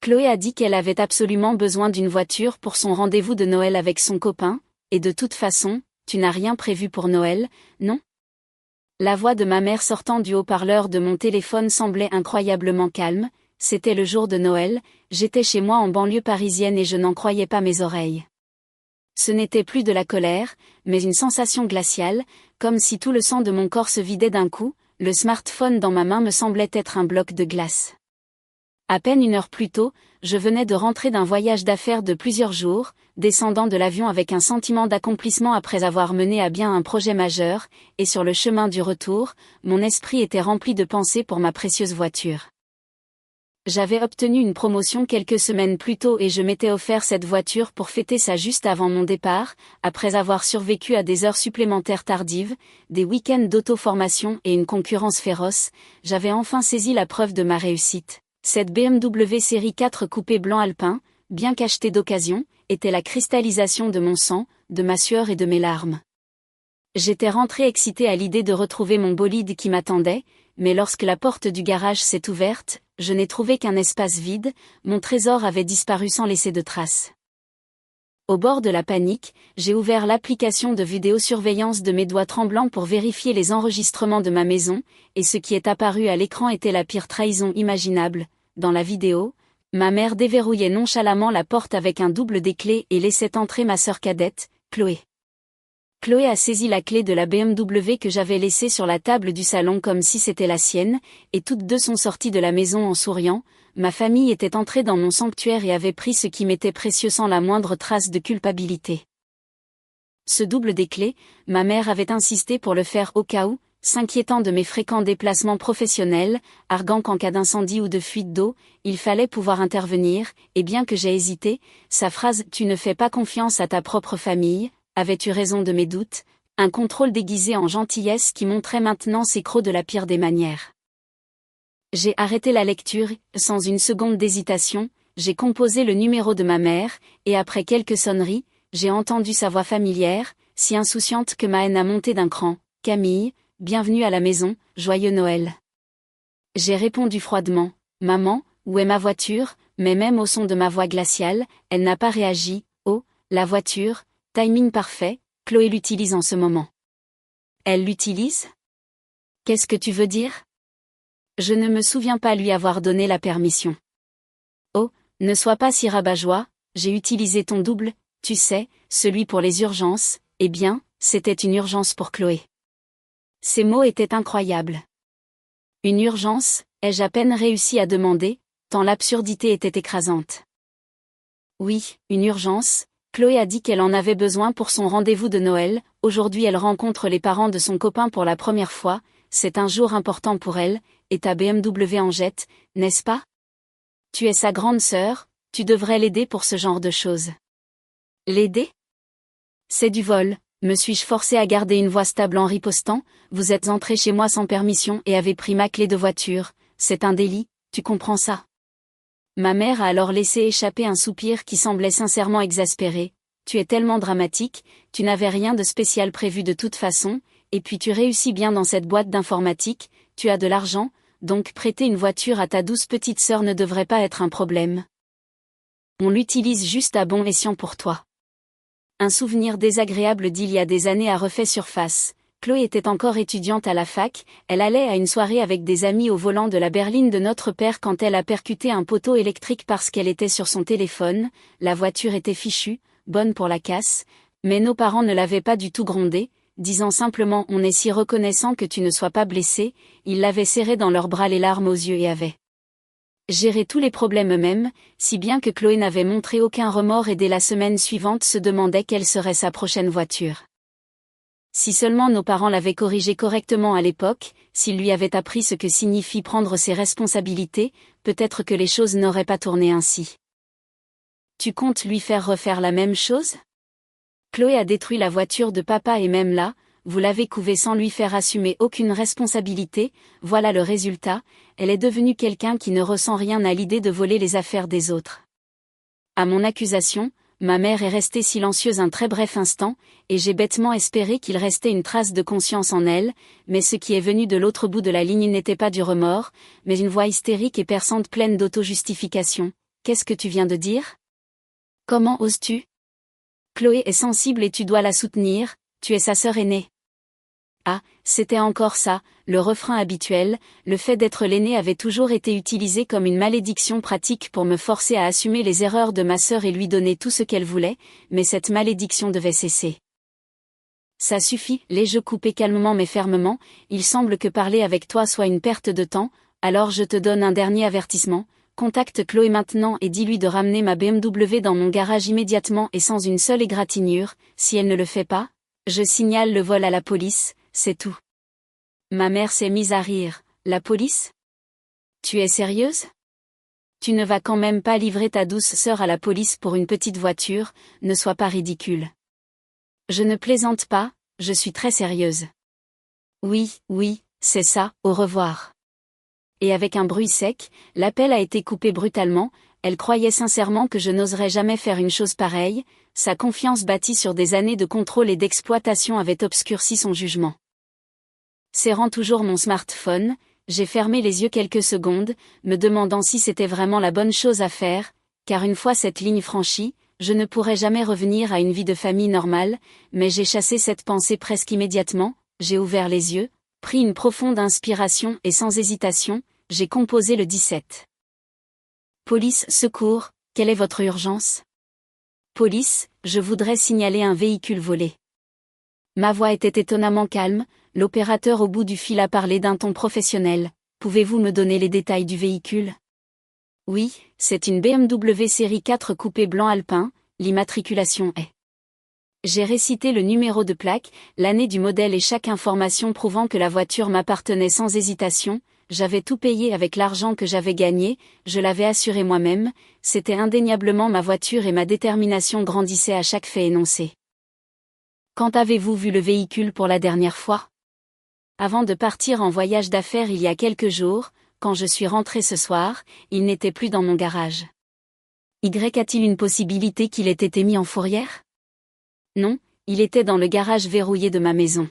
Chloé a dit qu'elle avait absolument besoin d'une voiture pour son rendez-vous de Noël avec son copain, et de toute façon, tu n'as rien prévu pour Noël, non? La voix de ma mère sortant du haut-parleur de mon téléphone semblait incroyablement calme. C'était le jour de Noël, j'étais chez moi en banlieue parisienne et je n'en croyais pas mes oreilles. Ce n'était plus de la colère, mais une sensation glaciale, comme si tout le sang de mon corps se vidait d'un coup. Le smartphone dans ma main me semblait être un bloc de glace. À peine une heure plus tôt, je venais de rentrer d'un voyage d'affaires de plusieurs jours, descendant de l'avion avec un sentiment d'accomplissement après avoir mené à bien un projet majeur, et sur le chemin du retour, mon esprit était rempli de pensées pour ma précieuse voiture. J'avais obtenu une promotion quelques semaines plus tôt et je m'étais offert cette voiture pour fêter ça juste avant mon départ, après avoir survécu à des heures supplémentaires tardives, des week-ends d'auto-formation et une concurrence féroce. J'avais enfin saisi la preuve de ma réussite. Cette BMW série 4 coupé blanc alpin, bien qu'achetée d'occasion, était la cristallisation de mon sang, de ma sueur et de mes larmes. J'étais rentrée excitée à l'idée de retrouver mon bolide qui m'attendait, mais lorsque la porte du garage s'est ouverte, je n'ai trouvé qu'un espace vide, mon trésor avait disparu sans laisser de traces. Au bord de la panique, j'ai ouvert l'application de vidéosurveillance de mes doigts tremblants pour vérifier les enregistrements de ma maison, et ce qui est apparu à l'écran était la pire trahison imaginable. Dans la vidéo, ma mère déverrouillait nonchalamment la porte avec un double des clés et laissait entrer ma sœur cadette, Chloé. Chloé a saisi la clé de la BMW que j'avais laissée sur la table du salon comme si c'était la sienne, et toutes deux sont sorties de la maison en souriant. Ma famille était entrée dans mon sanctuaire et avait pris ce qui m'était précieux sans la moindre trace de culpabilité. Ce double des clés, ma mère avait insisté pour le faire au cas où, s'inquiétant de mes fréquents déplacements professionnels, arguant qu'en cas d'incendie ou de fuite d'eau, il fallait pouvoir intervenir, et bien que j'ai hésité, sa phrase « Tu ne fais pas confiance à ta propre famille », avait eu raison de mes doutes, un contrôle déguisé en gentillesse qui montrait maintenant ses crocs de la pire des manières. J'ai arrêté la lecture, sans une seconde d'hésitation, j'ai composé le numéro de ma mère, et après quelques sonneries, j'ai entendu sa voix familière, si insouciante que ma haine a monté d'un cran. « Camille, bienvenue à la maison, joyeux Noël. » J'ai répondu froidement, « Maman, où est ma voiture ?» Mais même au son de ma voix glaciale, elle n'a pas réagi. « Oh, la voiture, timing parfait, Chloé l'utilise en ce moment. » Elle l'utilise ? Qu'est-ce que tu veux dire ? Je ne me souviens pas lui avoir donné la permission. Oh, ne sois pas si rabat-joie, j'ai utilisé ton double, tu sais, celui pour les urgences. Eh bien, c'était une urgence pour Chloé. Ces mots étaient incroyables. Une urgence, ai-je à peine réussi à demander, tant l'absurdité était écrasante. Oui, une urgence. Chloé a dit qu'elle en avait besoin pour son rendez-vous de Noël. Aujourd'hui elle rencontre les parents de son copain pour la première fois, c'est un jour important pour elle, et ta BMW en jette, n'est-ce pas? Tu es sa grande sœur, tu devrais l'aider pour ce genre de choses. L'aider? C'est du vol, me suis-je forcée à garder une voix stable en ripostant, vous êtes entré chez moi sans permission et avez pris ma clé de voiture, c'est un délit, tu comprends ça? Ma mère a alors laissé échapper un soupir qui semblait sincèrement exaspéré. Tu es tellement dramatique, tu n'avais rien de spécial prévu de toute façon, et puis tu réussis bien dans cette boîte d'informatique, tu as de l'argent, donc prêter une voiture à ta douce petite sœur ne devrait pas être un problème. On l'utilise juste à bon escient pour toi. Un souvenir désagréable d'il y a des années a refait surface. Chloé était encore étudiante à la fac, elle allait à une soirée avec des amis au volant de la berline de notre père quand elle a percuté un poteau électrique parce qu'elle était sur son téléphone. La voiture était fichue, bonne pour la casse, mais nos parents ne l'avaient pas du tout grondée, disant simplement « On est si reconnaissant que tu ne sois pas blessée », ils l'avaient serrée dans leurs bras les larmes aux yeux et avaient géré tous les problèmes eux-mêmes, si bien que Chloé n'avait montré aucun remords et dès la semaine suivante se demandait quelle serait sa prochaine voiture. Si seulement nos parents l'avaient corrigé correctement à l'époque, s'ils lui avaient appris ce que signifie prendre ses responsabilités, peut-être que les choses n'auraient pas tourné ainsi. Tu comptes lui faire refaire la même chose ? Chloé a détruit la voiture de papa et même là, vous l'avez couvée sans lui faire assumer aucune responsabilité, voilà le résultat, elle est devenue quelqu'un qui ne ressent rien à l'idée de voler les affaires des autres. À mon accusation, ma mère est restée silencieuse un très bref instant, et j'ai bêtement espéré qu'il restait une trace de conscience en elle, mais ce qui est venu de l'autre bout de la ligne n'était pas du remords, mais une voix hystérique et perçante pleine d'auto-justification. Qu'est-ce que tu viens de dire? Comment oses-tu? Chloé est sensible et tu dois la soutenir, tu es sa sœur aînée. Ah, c'était encore ça, le refrain habituel, le fait d'être l'aîné avait toujours été utilisé comme une malédiction pratique pour me forcer à assumer les erreurs de ma sœur et lui donner tout ce qu'elle voulait, mais cette malédiction devait cesser. Ça suffit, je coupais calmement mais fermement, il semble que parler avec toi soit une perte de temps, alors je te donne un dernier avertissement, contacte Chloé maintenant et dis-lui de ramener ma BMW dans mon garage immédiatement et sans une seule égratignure, si elle ne le fait pas, je signale le vol à la police, c'est tout. Ma mère s'est mise à rire, la police? Tu es sérieuse? Tu ne vas quand même pas livrer ta douce sœur à la police pour une petite voiture, ne sois pas ridicule. Je ne plaisante pas, je suis très sérieuse. Oui, c'est ça, au revoir. Et avec un bruit sec, l'appel a été coupé brutalement, elle croyait sincèrement que je n'oserais jamais faire une chose pareille, sa confiance bâtie sur des années de contrôle et d'exploitation avait obscurci son jugement. Serrant toujours mon smartphone, j'ai fermé les yeux quelques secondes, me demandant si c'était vraiment la bonne chose à faire, car une fois cette ligne franchie, je ne pourrais jamais revenir à une vie de famille normale, mais j'ai chassé cette pensée presque immédiatement, j'ai ouvert les yeux, pris une profonde inspiration et sans hésitation, j'ai composé le 17. Police, secours, quelle est votre urgence? Police, je voudrais signaler un véhicule volé. Ma voix était étonnamment calme, l'opérateur au bout du fil a parlé d'un ton professionnel. Pouvez-vous me donner les détails du véhicule? Oui, c'est une BMW série 4 coupé blanc alpin, l'immatriculation est. J'ai récité le numéro de plaque, l'année du modèle et chaque information prouvant que la voiture m'appartenait sans hésitation, j'avais tout payé avec l'argent que j'avais gagné, je l'avais assuré moi-même, c'était indéniablement ma voiture et ma détermination grandissait à chaque fait énoncé. Quand avez-vous vu le véhicule pour la dernière fois? Avant de partir en voyage d'affaires il y a quelques jours, quand je suis rentré ce soir, il n'était plus dans mon garage. A-t-il une possibilité qu'il ait été mis en fourrière? Non, il était dans le garage verrouillé de ma maison.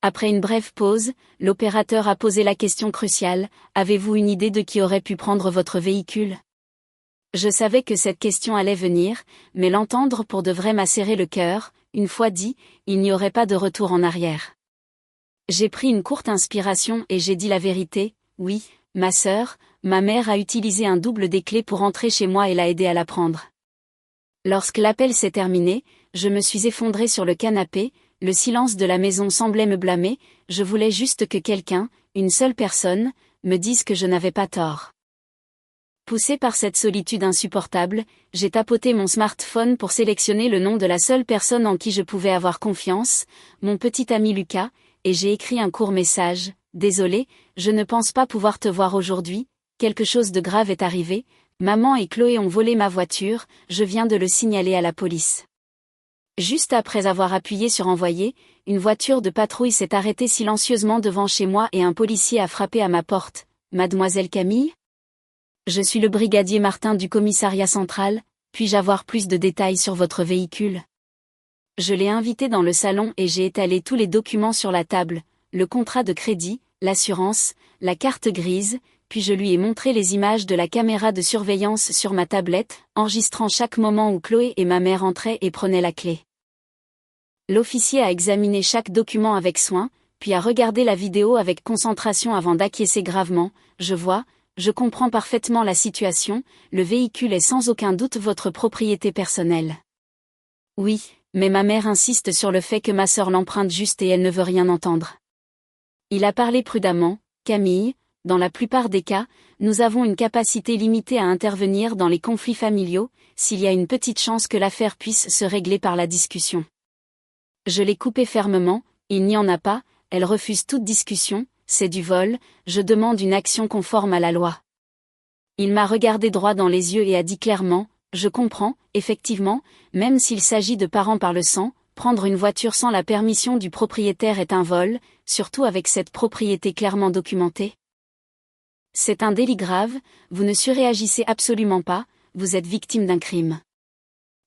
Après une brève pause, l'opérateur a posé la question cruciale, avez-vous une idée de qui aurait pu prendre votre véhicule? Je savais que cette question allait venir, mais l'entendre pour de vrai m'a serré le cœur, une fois dit, il n'y aurait pas de retour en arrière. J'ai pris une courte inspiration et j'ai dit la vérité, oui, ma sœur, ma mère a utilisé un double des clés pour entrer chez moi et l'a aidé à la prendre. Lorsque l'appel s'est terminé, je me suis effondrée sur le canapé, le silence de la maison semblait me blâmer, je voulais juste que quelqu'un, une seule personne, me dise que je n'avais pas tort. Poussée par cette solitude insupportable, j'ai tapoté mon smartphone pour sélectionner le nom de la seule personne en qui je pouvais avoir confiance, mon petit ami Lucas, et j'ai écrit un court message, désolé, je ne pense pas pouvoir te voir aujourd'hui, quelque chose de grave est arrivé, maman et Chloé ont volé ma voiture, je viens de le signaler à la police. Juste après avoir appuyé sur envoyer, une voiture de patrouille s'est arrêtée silencieusement devant chez moi et un policier a frappé à ma porte. Mademoiselle Camille? Je suis le brigadier Martin du commissariat central, puis-je avoir plus de détails sur votre véhicule? Je l'ai invité dans le salon et j'ai étalé tous les documents sur la table, le contrat de crédit, l'assurance, la carte grise, puis je lui ai montré les images de la caméra de surveillance sur ma tablette, enregistrant chaque moment où Chloé et ma mère entraient et prenaient la clé. L'officier a examiné chaque document avec soin, puis a regardé la vidéo avec concentration avant d'acquiescer gravement. Je comprends parfaitement la situation, le véhicule est sans aucun doute votre propriété personnelle. Oui, mais ma mère insiste sur le fait que ma sœur l'emprunte juste et elle ne veut rien entendre. Il a parlé prudemment, Camille, dans la plupart des cas, nous avons une capacité limitée à intervenir dans les conflits familiaux, s'il y a une petite chance que l'affaire puisse se régler par la discussion. Je l'ai coupé fermement, il n'y en a pas, elle refuse toute discussion, c'est du vol, je demande une action conforme à la loi. Il m'a regardé droit dans les yeux et a dit clairement, je comprends, effectivement, même s'il s'agit de parents par le sang, prendre une voiture sans la permission du propriétaire est un vol, surtout avec cette propriété clairement documentée. C'est un délit grave, vous ne surréagissez absolument pas, vous êtes victime d'un crime.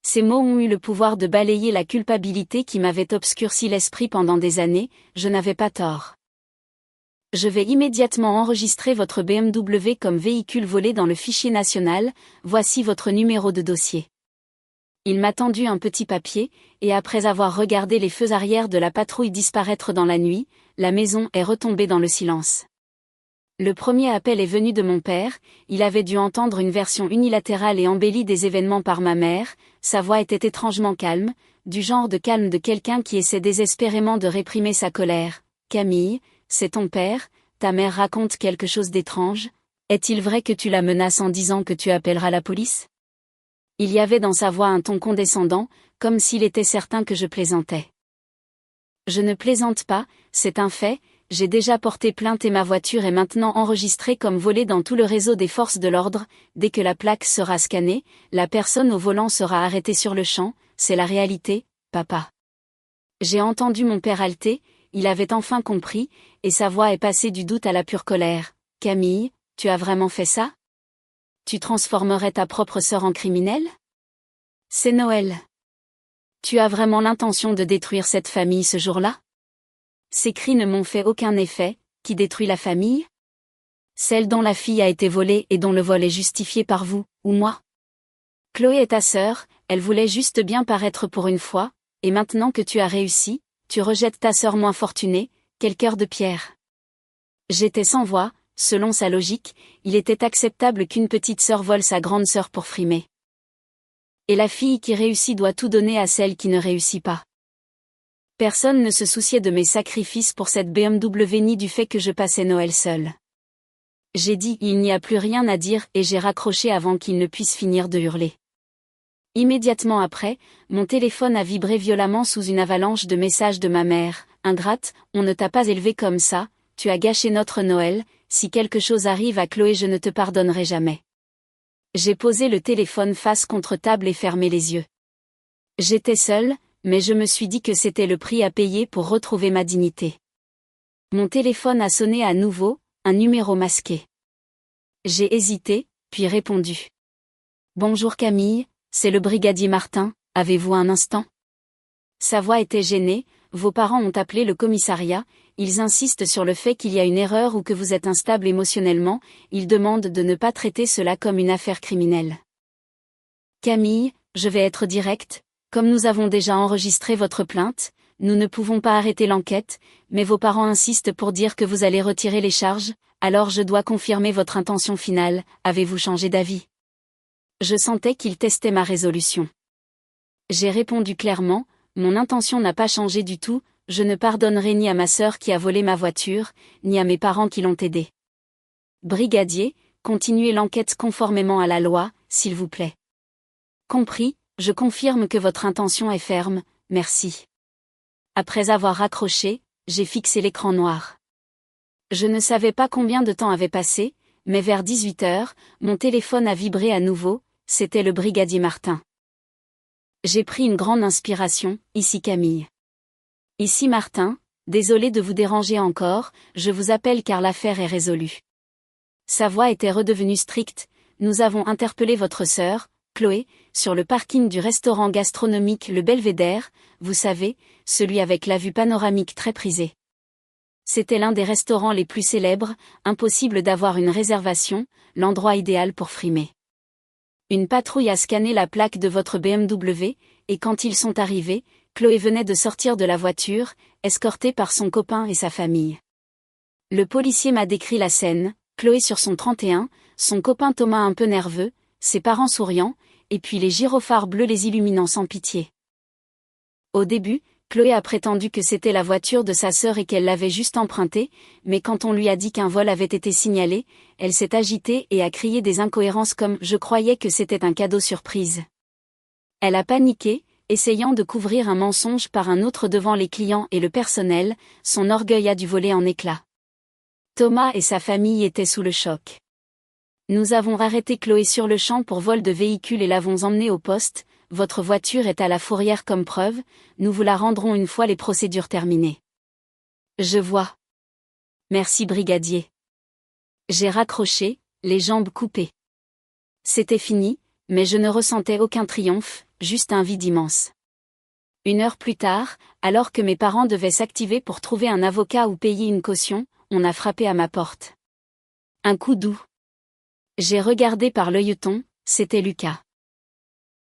Ces mots ont eu le pouvoir de balayer la culpabilité qui m'avait obscurci l'esprit pendant des années, je n'avais pas tort. Je vais immédiatement enregistrer votre BMW comme véhicule volé dans le fichier national, voici votre numéro de dossier. Il m'a tendu un petit papier, et après avoir regardé les feux arrière de la patrouille disparaître dans la nuit, la maison est retombée dans le silence. Le premier appel est venu de mon père, il avait dû entendre une version unilatérale et embellie des événements par ma mère, sa voix était étrangement calme, du genre de calme de quelqu'un qui essaie désespérément de réprimer sa colère. « Camille, c'est ton père, ta mère raconte quelque chose d'étrange, est-il vrai que tu la menaces en disant que tu appelleras la police ?» Il y avait dans sa voix un ton condescendant, comme s'il était certain que je plaisantais. Je ne plaisante pas, c'est un fait, j'ai déjà porté plainte et ma voiture est maintenant enregistrée comme volée dans tout le réseau des forces de l'ordre, dès que la plaque sera scannée, la personne au volant sera arrêtée sur le champ, c'est la réalité, papa. J'ai entendu mon père halter, il avait enfin compris, et sa voix est passée du doute à la pure colère. « Camille, tu as vraiment fait ça ? Tu transformerais ta propre sœur en criminelle ? C'est Noël. Tu as vraiment l'intention de détruire cette famille ce jour-là ? Ces cris ne m'ont fait aucun effet, qui détruit la famille ? Celle dont la fille a été volée et dont le vol est justifié par vous, ou moi ? Chloé est ta sœur, elle voulait juste bien paraître pour une fois, et maintenant que tu as réussi, tu rejettes ta sœur moins fortunée, quel cœur de pierre. J'étais sans voix. Selon sa logique, il était acceptable qu'une petite sœur vole sa grande sœur pour frimer. Et la fille qui réussit doit tout donner à celle qui ne réussit pas. Personne ne se souciait de mes sacrifices pour cette BMW ni du fait que je passais Noël seule. J'ai dit « il n'y a plus rien à dire » et j'ai raccroché avant qu'il ne puisse finir de hurler. Immédiatement après, mon téléphone a vibré violemment sous une avalanche de messages de ma mère. « Ingrate, on ne t'a pas élevée comme ça, tu as gâché notre Noël. Si quelque chose arrive à Chloé je ne te pardonnerai jamais. » J'ai posé le téléphone face contre table et fermé les yeux. J'étais seule, mais je me suis dit que c'était le prix à payer pour retrouver ma dignité. Mon téléphone a sonné à nouveau, un numéro masqué. J'ai hésité, puis répondu. « Bonjour Camille, c'est le brigadier Martin, avez-vous un instant ?» Sa voix était gênée. « Vos parents ont appelé le commissariat, ils insistent sur le fait qu'il y a une erreur ou que vous êtes instable émotionnellement, ils demandent de ne pas traiter cela comme une affaire criminelle. » Camille, je vais être directe, comme nous avons déjà enregistré votre plainte, nous ne pouvons pas arrêter l'enquête, mais vos parents insistent pour dire que vous allez retirer les charges, alors je dois confirmer votre intention finale, avez-vous changé d'avis ? Je sentais qu'il testait ma résolution. J'ai répondu clairement. Mon intention n'a pas changé du tout, je ne pardonnerai ni à ma sœur qui a volé ma voiture, ni à mes parents qui l'ont aidée. Brigadier, continuez l'enquête conformément à la loi, s'il vous plaît. Compris, je confirme que votre intention est ferme, merci. Après avoir raccroché, j'ai fixé l'écran noir. Je ne savais pas combien de temps avait passé, mais vers 18h, mon téléphone a vibré à nouveau, c'était le brigadier Martin. J'ai pris une grande inspiration, ici Camille. Ici Martin, désolé de vous déranger encore, je vous appelle car l'affaire est résolue. Sa voix était redevenue stricte, nous avons interpellé votre sœur, Chloé, sur le parking du restaurant gastronomique Le Belvédère, vous savez, celui avec la vue panoramique très prisée. C'était l'un des restaurants les plus célèbres, impossible d'avoir une réservation, l'endroit idéal pour frimer. Une patrouille a scanné la plaque de votre BMW, et quand ils sont arrivés, Chloé venait de sortir de la voiture, escortée par son copain et sa famille. Le policier m'a décrit la scène, Chloé sur son 31, son copain Thomas un peu nerveux, ses parents souriants, et puis les gyrophares bleus les illuminant sans pitié. Au début, Chloé a prétendu que c'était la voiture de sa sœur et qu'elle l'avait juste empruntée, mais quand on lui a dit qu'un vol avait été signalé, elle s'est agitée et a crié des incohérences comme « je croyais que c'était un cadeau surprise ». Elle a paniqué, essayant de couvrir un mensonge par un autre devant les clients et le personnel, son orgueil a dû voler en éclats. Thomas et sa famille étaient sous le choc. Nous avons arrêté Chloé sur le champ pour vol de véhicule et l'avons emmenée au poste. Votre voiture est à la fourrière comme preuve, nous vous la rendrons une fois les procédures terminées. Je vois. Merci brigadier. J'ai raccroché, les jambes coupées. C'était fini, mais je ne ressentais aucun triomphe, juste un vide immense. 1 heure plus tard, alors que mes parents devaient s'activer pour trouver un avocat ou payer une caution, on a frappé à ma porte. Un coup doux. J'ai regardé par l'œilleton, c'était Lucas.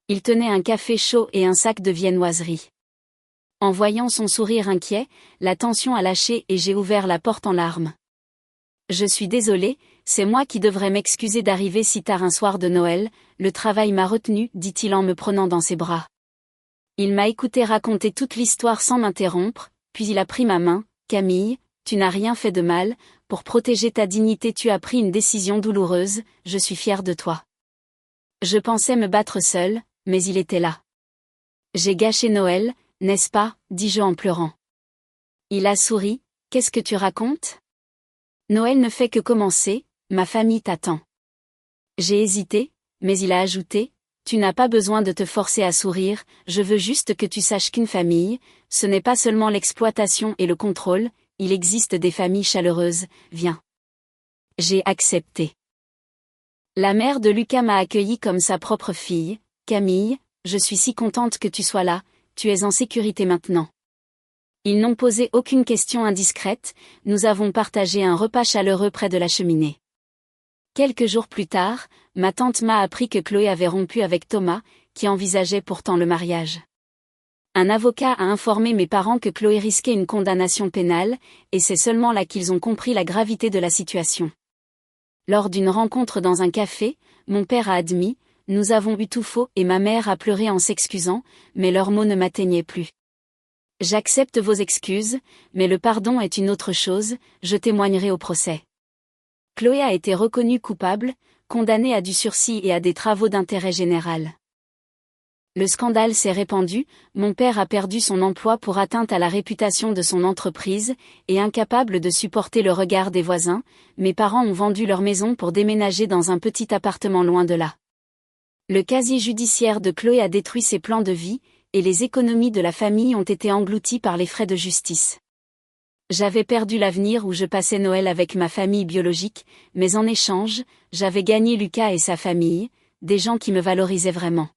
Il tenait un café chaud et un sac de viennoiserie. En voyant son sourire inquiet, la tension a lâché et j'ai ouvert la porte en larmes. Je suis désolé, c'est moi qui devrais m'excuser d'arriver si tard un soir de Noël, le travail m'a retenu, dit-il en me prenant dans ses bras. Il m'a écouté raconter toute l'histoire sans m'interrompre, puis il a pris ma main. Camille, tu n'as rien fait de mal, pour protéger ta dignité tu as pris une décision douloureuse, je suis fière de toi. Je pensais me battre seule, mais il était là. J'ai gâché Noël, n'est-ce pas, dis-je en pleurant. Il a souri, qu'est-ce que tu racontes ? Noël ne fait que commencer, ma famille t'attend. J'ai hésité, mais il a ajouté, tu n'as pas besoin de te forcer à sourire, je veux juste que tu saches qu'une famille, ce n'est pas seulement l'exploitation et le contrôle, il existe des familles chaleureuses, viens. J'ai accepté. La mère de Lucas m'a accueilli comme sa propre fille, Camille, je suis si contente que tu sois là, tu es en sécurité maintenant. Ils n'ont posé aucune question indiscrète, nous avons partagé un repas chaleureux près de la cheminée. Quelques jours plus tard, ma tante m'a appris que Chloé avait rompu avec Thomas, qui envisageait pourtant le mariage. Un avocat a informé mes parents que Chloé risquait une condamnation pénale, et c'est seulement là qu'ils ont compris la gravité de la situation. Lors d'une rencontre dans un café, mon père a admis, nous avons eu tout faux et ma mère a pleuré en s'excusant, mais leurs mots ne m'atteignaient plus. J'accepte vos excuses, mais le pardon est une autre chose, je témoignerai au procès. Chloé a été reconnue coupable, condamnée à du sursis et à des travaux d'intérêt général. Le scandale s'est répandu, mon père a perdu son emploi pour atteinte à la réputation de son entreprise, et incapable de supporter le regard des voisins, mes parents ont vendu leur maison pour déménager dans un petit appartement loin de là. Le casier judiciaire de Chloé a détruit ses plans de vie, et les économies de la famille ont été englouties par les frais de justice. J'avais perdu l'avenir où je passais Noël avec ma famille biologique, mais en échange, j'avais gagné Lucas et sa famille, des gens qui me valorisaient vraiment.